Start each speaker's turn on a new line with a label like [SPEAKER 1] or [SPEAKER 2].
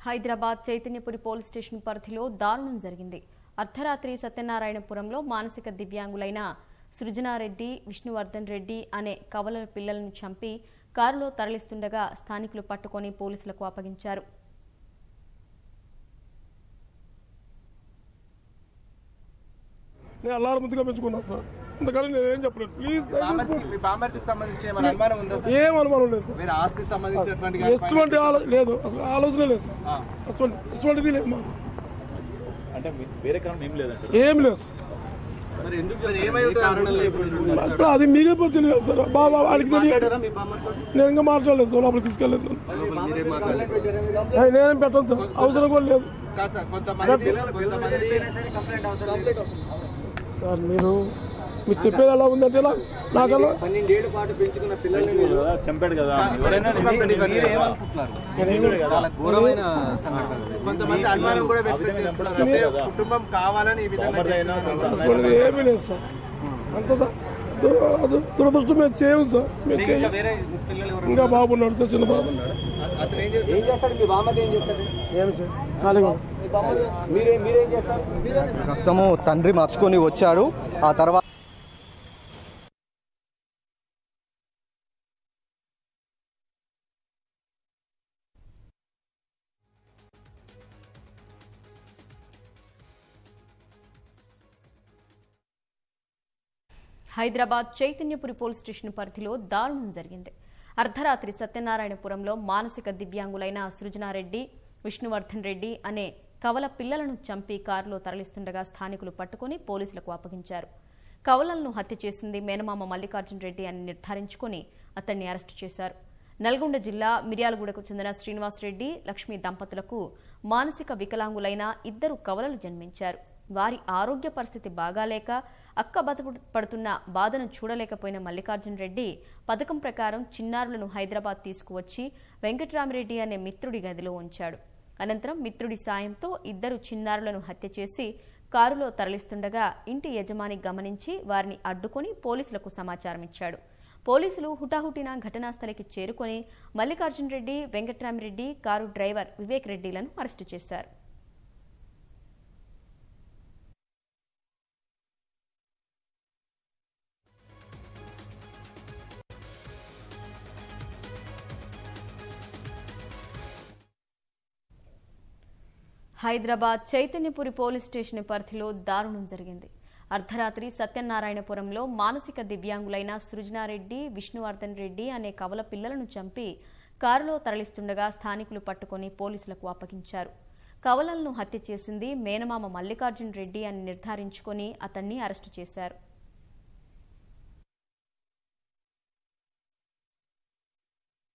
[SPEAKER 1] Hyderabad Chaitanyapuri police station పరిధిలో దారుణం జరిగింది. అర్ధరాత్రి సత్యనారాయణపురంలో మానసిక దివ్యాంగులైన సృజనారెడ్డి, విష్ణువర్ధన్ రెడ్డి అనే కవలల పిల్లలను చంపి కారులో తరలిస్తుండగా స్థానికులు పట్టుకొని పోలీసులకు అప్పగించారు.
[SPEAKER 2] నేను అల్లారముద్దుగా పెంచుకున్నాను సార్. అందుకని నేను ఏం చెప్పలేదు. ప్లీజ్ ఏం అనుమానం లేదు సార్. ఎటువంటి లేదు, అసలు ఆలోచన లేదు సార్. ఎటువంటిది లేదు మాకు. ఏం లేదు సార్. అది మీకే తెలియదు సార్. బాబా వాడికి తెలియదు. నేను ఇంకా మాట్లాడలేదు సార్. లోపలికి తీసుకెళ్ళలేదు. నేనేం పెట్టను సార్. అవసరం కూడా లేదు సార్. మీరు చెప్పేది ఎలా ఉందంటే నాకల్లా
[SPEAKER 3] చంపాడు కదా.
[SPEAKER 2] ఏమీ లేదు సార్. అంత దురదృష్టం మేము చేయము సార్. మేము ఇంకా బాబున్నాడు సార్, చిన్న బాబు.
[SPEAKER 4] ప్రస్తుతము తండ్రి మర్చుకొని వచ్చాడు. ఆ తర్వాత
[SPEAKER 1] హైదరాబాద్ చైతన్యపురి పోలీస్ స్టేషన్ పరిధిలో దారుణం జరిగింది. అర్ధరాత్రి సత్యనారాయణపురంలో మానసిక దివ్యాంగులైన సృజనారెడ్డి, విష్ణువర్ధన్ రెడ్డి అనే కవల పిల్లలను చంపి కారులో తరలిస్తుండగా స్థానికులు పట్టుకుని పోలీసులకు అప్పగించారు. కవలలను హత్య చేసింది మేనమామ మల్లికార్జున్ రెడ్డి అని నిర్ధారించుకుని అతన్ని అరెస్టు చేశారు. నల్గొండ జిల్లా మిర్యాలగూడకు చెందిన శ్రీనివాసరెడ్డి, లక్ష్మీ దంపతులకు మానసిక వికలాంగులైన 2 కవలలు జన్మించారు. వారి ఆరోగ్య పరిస్థితి బాగాలేక అక్క పడుతున్న బాధను చూడలేకపోయిన మల్లికార్జున్ రెడ్డి పథకం ప్రకారం చిన్నారులను హైదరాబాద్ తీసుకువచ్చి వెంకట్రామిరెడ్డి అనే మిత్రుడి గదిలో ఉంచాడు. అనంతరం మిత్రుడి సాయంతో 2 చిన్నారులను హత్య చేసి కారులో తరలిస్తుండగా ఇంటి యజమాని గమనించి వారిని అడ్డుకొని పోలీసులకు సమాచారం ఇచ్చాడు. పోలీసులు హుటాహుటిన ఘటనాస్థలికి చేరుకొని మల్లికార్జున్ రెడ్డి, వెంకట్రామిరెడ్డి, కారు డ్రైవర్ వివేక్ రెడ్డిలను అరెస్టు చేశారు. హైదరాబాద్ చైతన్యపురి పోలీస్ స్టేషన్ పరిధిలో దారుణం జరిగింది. అర్ధరాత్రి సత్యనారాయణపురంలో మానసిక దివ్యాంగులైన సృజనారెడ్డి, విష్ణువర్ధన్ రెడ్డి అనే కవల పిల్లలను చంపి కారులో తరలిస్తుండగా స్థానికులు పట్టుకొని పోలీసులకు అప్పగించారు. కవలలను హత్య చేసింది మేనమామ మల్లికార్జున్ రెడ్డి అని నిర్ధారించుకొని అతన్ని అరెస్టు చేశారు.